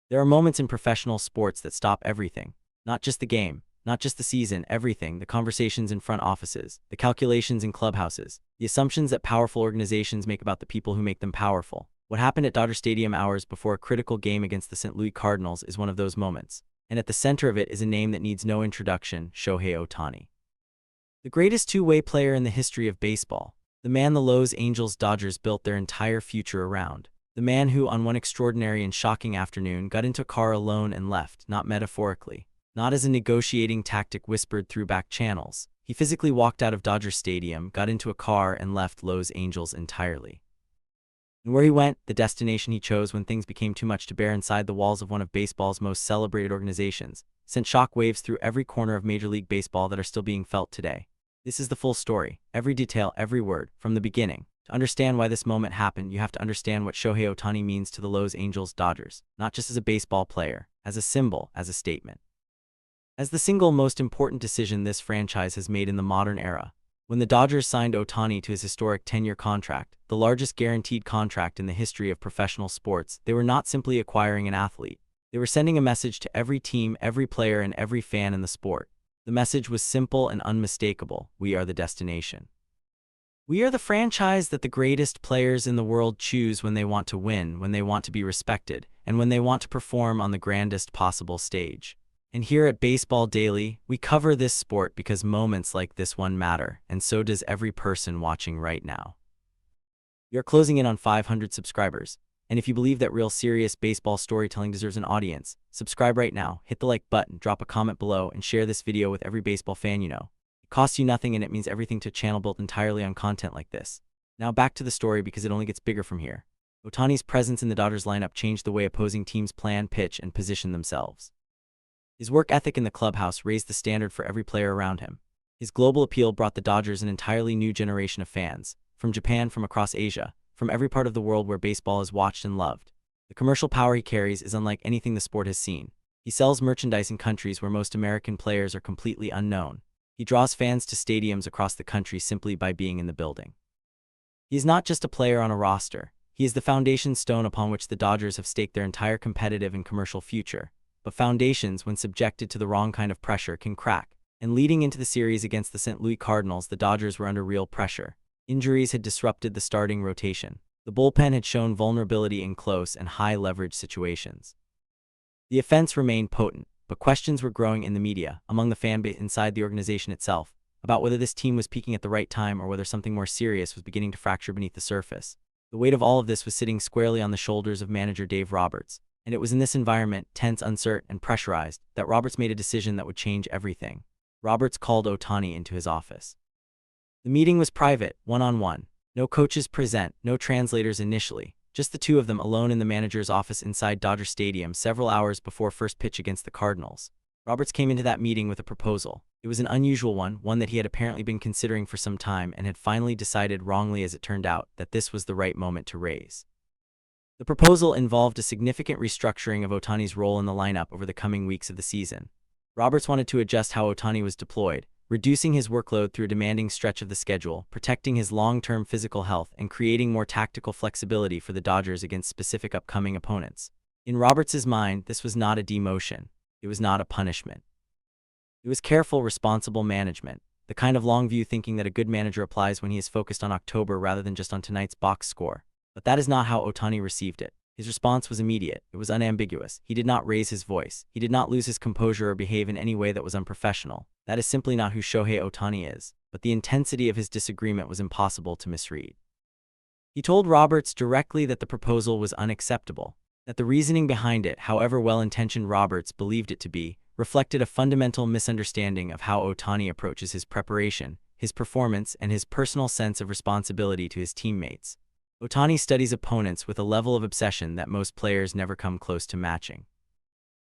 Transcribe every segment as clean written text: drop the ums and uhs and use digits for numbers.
There are moments in professional sports that stop everything. Not just the game, not just the season, everything, the conversations in front offices, the calculations in clubhouses, the assumptions that powerful organizations make about the people who make them powerful. What happened at Dodger Stadium hours before a critical game against the St. Louis Cardinals is one of those moments. And at the center of it is a name that needs no introduction, Shohei Ohtani. The greatest two-way player in the history of baseball. The man the Los Angeles Dodgers built their entire future around. The man who, on one extraordinary and shocking afternoon, got into a car alone and left, not metaphorically, not as a negotiating tactic whispered through back channels. He physically walked out of Dodger Stadium, got into a car, and left Los Angeles entirely. And where he went, the destination he chose when things became too much to bear inside the walls of one of baseball's most celebrated organizations, sent shockwaves through every corner of Major League Baseball that are still being felt today. This is the full story, every detail, every word, from the beginning. To understand why this moment happened, you have to understand what Shohei Ohtani means to the Los Angeles Dodgers, not just as a baseball player, as a symbol, as a statement. As the single most important decision this franchise has made in the modern era, when the Dodgers signed Ohtani to his historic 10-year contract, the largest guaranteed contract in the history of professional sports, they were not simply acquiring an athlete. They were sending a message to every team, every player, and every fan in the sport. The message was simple and unmistakable: we are the destination. We are the franchise that the greatest players in the world choose when they want to win, when they want to be respected, and when they want to perform on the grandest possible stage. And here at Baseball Daily, we cover this sport because moments like this one matter, and so does every person watching right now. We are closing in on 500 subscribers, and if you believe that real serious baseball storytelling deserves an audience, subscribe right now, hit the like button, drop a comment below, and share this video with every baseball fan you know. It costs you nothing and it means everything to a channel built entirely on content like this. Now back to the story because it only gets bigger from here. Ohtani's presence in the Dodgers lineup changed the way opposing teams plan, pitch, and position themselves. His work ethic in the clubhouse raised the standard for every player around him. His global appeal brought the Dodgers an entirely new generation of fans, from Japan, from across Asia, from every part of the world where baseball is watched and loved. The commercial power he carries is unlike anything the sport has seen. He sells merchandise in countries where most American players are completely unknown. He draws fans to stadiums across the country simply by being in the building. He is not just a player on a roster. He is the foundation stone upon which the Dodgers have staked their entire competitive and commercial future. But foundations, when subjected to the wrong kind of pressure, can crack. And leading into the series against the St. Louis Cardinals, the Dodgers were under real pressure. Injuries had disrupted the starting rotation. The bullpen had shown vulnerability in close and high-leverage situations. The offense remained potent, but questions were growing in the media, among the fan base, inside the organization itself, about whether this team was peaking at the right time or whether something more serious was beginning to fracture beneath the surface. The weight of all of this was sitting squarely on the shoulders of manager Dave Roberts. And it was in this environment, tense, uncertain, and pressurized, that Roberts made a decision that would change everything. Roberts called Ohtani into his office. The meeting was private, one-on-one. No coaches present, no translators initially, just the two of them alone in the manager's office inside Dodger Stadium several hours before first pitch against the Cardinals. Roberts came into that meeting with a proposal. It was an unusual one that he had apparently been considering for some time and had finally decided, wrongly as it turned out, that this was the right moment to raise. The proposal involved a significant restructuring of Ohtani's role in the lineup over the coming weeks of the season. Roberts wanted to adjust how Ohtani was deployed, reducing his workload through a demanding stretch of the schedule, protecting his long-term physical health, and creating more tactical flexibility for the Dodgers against specific upcoming opponents. In Roberts' mind, this was not a demotion. It was not a punishment. It was careful, responsible management, the kind of long-view thinking that a good manager applies when he is focused on October rather than just on tonight's box score. But that is not how Ohtani received it. His response was immediate. It was unambiguous. He did not raise his voice. He did not lose his composure or behave in any way that was unprofessional. That is simply not who Shohei Ohtani is. But the intensity of his disagreement was impossible to misread. He told Roberts directly that the proposal was unacceptable, that the reasoning behind it, however well-intentioned Roberts believed it to be, reflected a fundamental misunderstanding of how Ohtani approaches his preparation, his performance, and his personal sense of responsibility to his teammates. Ohtani studies opponents with a level of obsession that most players never come close to matching.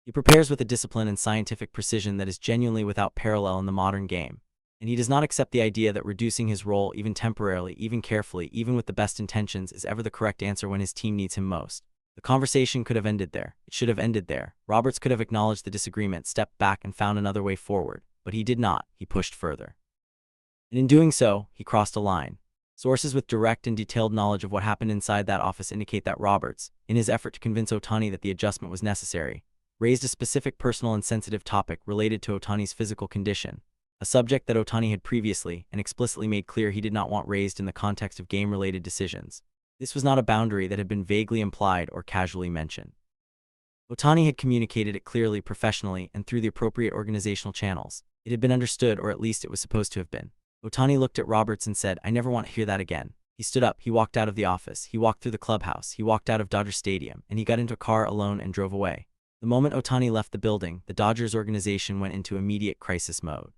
He prepares with a discipline and scientific precision that is genuinely without parallel in the modern game. And he does not accept the idea that reducing his role, even temporarily, even carefully, even with the best intentions, is ever the correct answer when his team needs him most. The conversation could have ended there. It should have ended there. Roberts could have acknowledged the disagreement, stepped back, and found another way forward. But he did not. He pushed further. And in doing so, he crossed a line. Sources with direct and detailed knowledge of what happened inside that office indicate that Roberts, in his effort to convince Ohtani that the adjustment was necessary, raised a specific personal and sensitive topic related to Ohtani's physical condition, a subject that Ohtani had previously and explicitly made clear he did not want raised in the context of game-related decisions. This was not a boundary that had been vaguely implied or casually mentioned. Ohtani had communicated it clearly, professionally, and through the appropriate organizational channels. It had been understood, or at least it was supposed to have been. Ohtani looked at Roberts and said, "I never want to hear that again." He stood up, he walked out of the office, he walked through the clubhouse, he walked out of Dodger Stadium, and he got into a car alone and drove away. The moment Ohtani left the building, the Dodgers organization went into immediate crisis mode.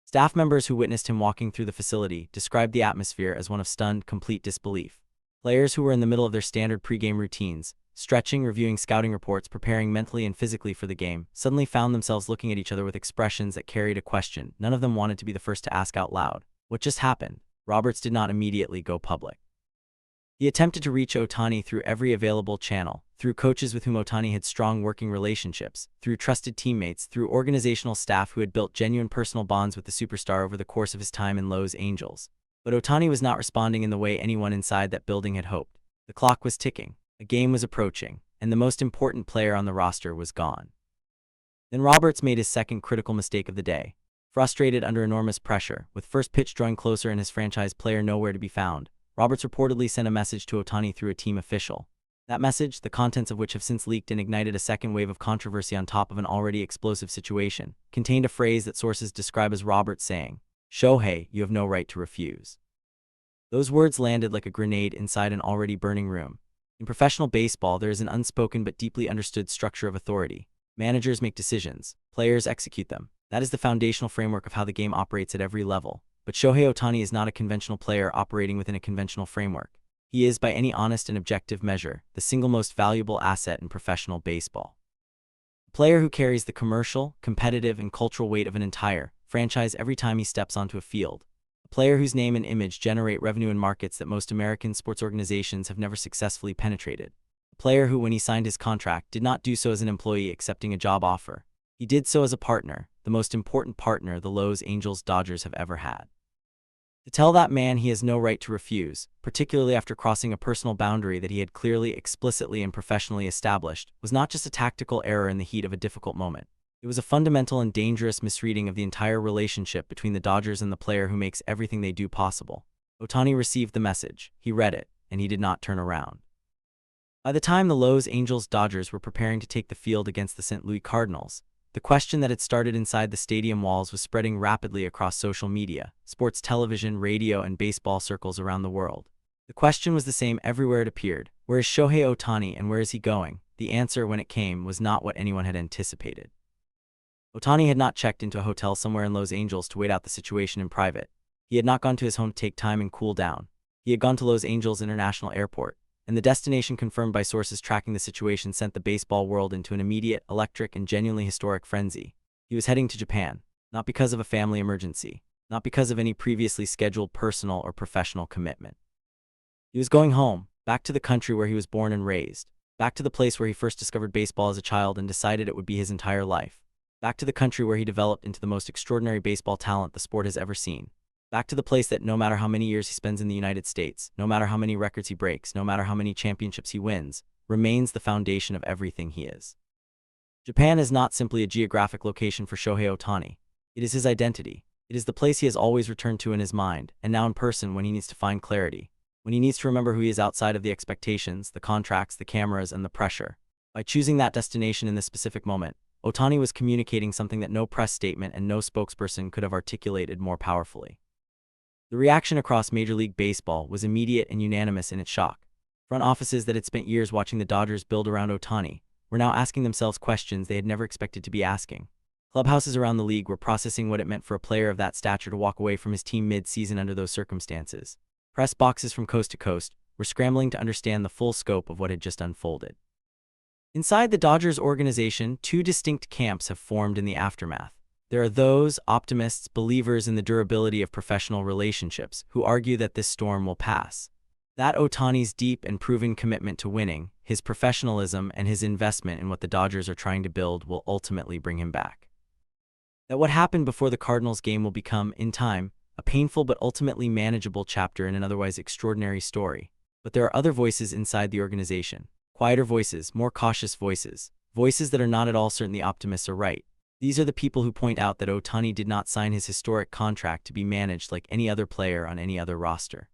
Staff members who witnessed him walking through the facility described the atmosphere as one of stunned, complete disbelief. Players who were in the middle of their standard pregame routines, stretching, reviewing scouting reports, preparing mentally and physically for the game, suddenly found themselves looking at each other with expressions that carried a question none of them wanted to be the first to ask out loud. What just happened? Roberts did not immediately go public. He attempted to reach Ohtani through every available channel, through coaches with whom Ohtani had strong working relationships, through trusted teammates, through organizational staff who had built genuine personal bonds with the superstar over the course of his time in Los Angeles. But Ohtani was not responding in the way anyone inside that building had hoped. The clock was ticking. A game was approaching, and the most important player on the roster was gone. Then Roberts made his second critical mistake of the day. Frustrated under enormous pressure, with first pitch drawing closer and his franchise player nowhere to be found, Roberts reportedly sent a message to Ohtani through a team official. That message, the contents of which have since leaked and ignited a second wave of controversy on top of an already explosive situation, contained a phrase that sources describe as Roberts saying, "Shohei, you have no right to refuse." Those words landed like a grenade inside an already burning room. In professional baseball, there is an unspoken but deeply understood structure of authority. Managers make decisions, players execute them. That is the foundational framework of how the game operates at every level. But Shohei Ohtani is not a conventional player operating within a conventional framework. He is, by any honest and objective measure, the single most valuable asset in professional baseball. A player who carries the commercial, competitive, and cultural weight of an entire franchise every time he steps onto a field. A player whose name and image generate revenue in markets that most American sports organizations have never successfully penetrated. A player who, when he signed his contract, did not do so as an employee accepting a job offer. He did so as a partner, the most important partner the Los Angeles Dodgers have ever had. To tell that man he has no right to refuse, particularly after crossing a personal boundary that he had clearly, explicitly, and professionally established, was not just a tactical error in the heat of a difficult moment. It was a fundamental and dangerous misreading of the entire relationship between the Dodgers and the player who makes everything they do possible. Ohtani received the message, he read it, and he did not turn around. By the time the Los Angeles Dodgers were preparing to take the field against the St. Louis Cardinals, the question that had started inside the stadium walls was spreading rapidly across social media, sports television, radio, and baseball circles around the world. The question was the same everywhere it appeared. Where is Shohei Ohtani and where is he going? The answer, when it came, was not what anyone had anticipated. Ohtani had not checked into a hotel somewhere in Los Angeles to wait out the situation in private. He had not gone to his home to take time and cool down. He had gone to Los Angeles International Airport, and the destination confirmed by sources tracking the situation sent the baseball world into an immediate, electric, and genuinely historic frenzy. He was heading to Japan, not because of a family emergency, not because of any previously scheduled personal or professional commitment. He was going home, back to the country where he was born and raised, back to the place where he first discovered baseball as a child and decided it would be his entire life. Back to the country where he developed into the most extraordinary baseball talent the sport has ever seen. Back to the place that no matter how many years he spends in the United States, no matter how many records he breaks, no matter how many championships he wins, remains the foundation of everything he is. Japan is not simply a geographic location for Shohei Ohtani. It is his identity. It is the place he has always returned to in his mind, and now in person when he needs to find clarity. When he needs to remember who he is outside of the expectations, the contracts, the cameras, and the pressure. By choosing that destination in this specific moment, Ohtani was communicating something that no press statement and no spokesperson could have articulated more powerfully. The reaction across Major League Baseball was immediate and unanimous in its shock. Front offices that had spent years watching the Dodgers build around Ohtani were now asking themselves questions they had never expected to be asking. Clubhouses around the league were processing what it meant for a player of that stature to walk away from his team mid-season under those circumstances. Press boxes from coast to coast were scrambling to understand the full scope of what had just unfolded. Inside the Dodgers organization, two distinct camps have formed in the aftermath. There are those optimists, believers in the durability of professional relationships, who argue that this storm will pass. That Ohtani's deep and proven commitment to winning, his professionalism, and his investment in what the Dodgers are trying to build will ultimately bring him back. That what happened before the Cardinals game will become, in time, a painful but ultimately manageable chapter in an otherwise extraordinary story. But there are other voices inside the organization. Quieter voices, more cautious voices. Voices that are not at all certain the optimists are right. These are the people who point out that Ohtani did not sign his historic contract to be managed like any other player on any other roster.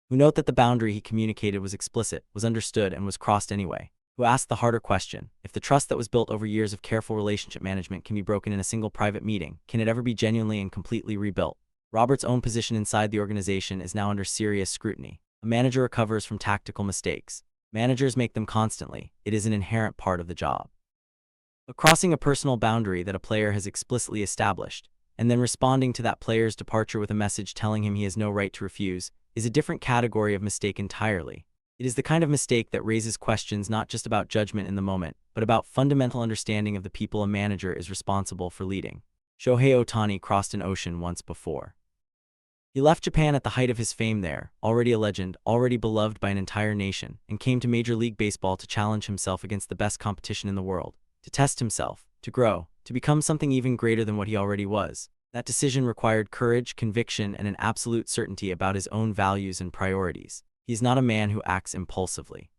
Who note that the boundary he communicated was explicit, was understood, and was crossed anyway. Who asked the harder question: if the trust that was built over years of careful relationship management can be broken in a single private meeting, can it ever be genuinely and completely rebuilt? Robert's own position inside the organization is now under serious scrutiny. A manager recovers from tactical mistakes. Managers make them constantly. It is an inherent part of the job. But crossing a personal boundary that a player has explicitly established, and then responding to that player's departure with a message telling him he has no right to refuse, is a different category of mistake entirely. It is the kind of mistake that raises questions not just about judgment in the moment, but about fundamental understanding of the people a manager is responsible for leading. Shohei Ohtani crossed an ocean once before. He left Japan at the height of his fame there, already a legend, already beloved by an entire nation, and came to Major League Baseball to challenge himself against the best competition in the world, to test himself, to grow, to become something even greater than what he already was. That decision required courage, conviction, and an absolute certainty about his own values and priorities. He is not a man who acts impulsively.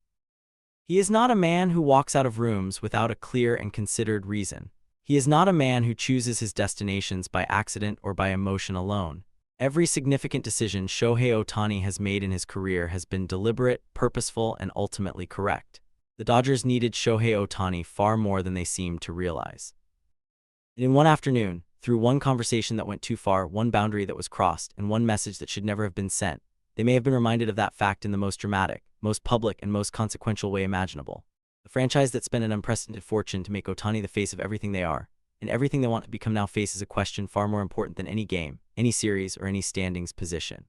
He is not a man who walks out of rooms without a clear and considered reason. He is not a man who chooses his destinations by accident or by emotion alone. Every significant decision Shohei Ohtani has made in his career has been deliberate, purposeful, and ultimately correct. The Dodgers needed Shohei Ohtani far more than they seemed to realize. And in one afternoon, through one conversation that went too far, one boundary that was crossed, and one message that should never have been sent, they may have been reminded of that fact in the most dramatic, most public, and most consequential way imaginable. The franchise that spent an unprecedented fortune to make Ohtani the face of everything they are, and everything they want to become, now faces a question far more important than any game, any series, or any standings position.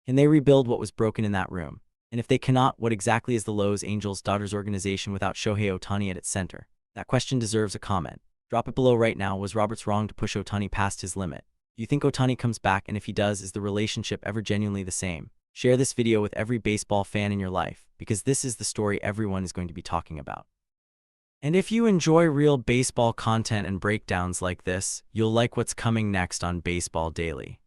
Can they rebuild what was broken in that room? And if they cannot, what exactly is the Los Angeles Dodgers organization without Shohei Ohtani at its center? That question deserves a comment. Drop it below right now. Was Roberts wrong to push Ohtani past his limit? Do you think Ohtani comes back, and if he does, is the relationship ever genuinely the same? Share this video with every baseball fan in your life, because this is the story everyone is going to be talking about. And if you enjoy real baseball content and breakdowns like this, you'll like what's coming next on Baseball Daily.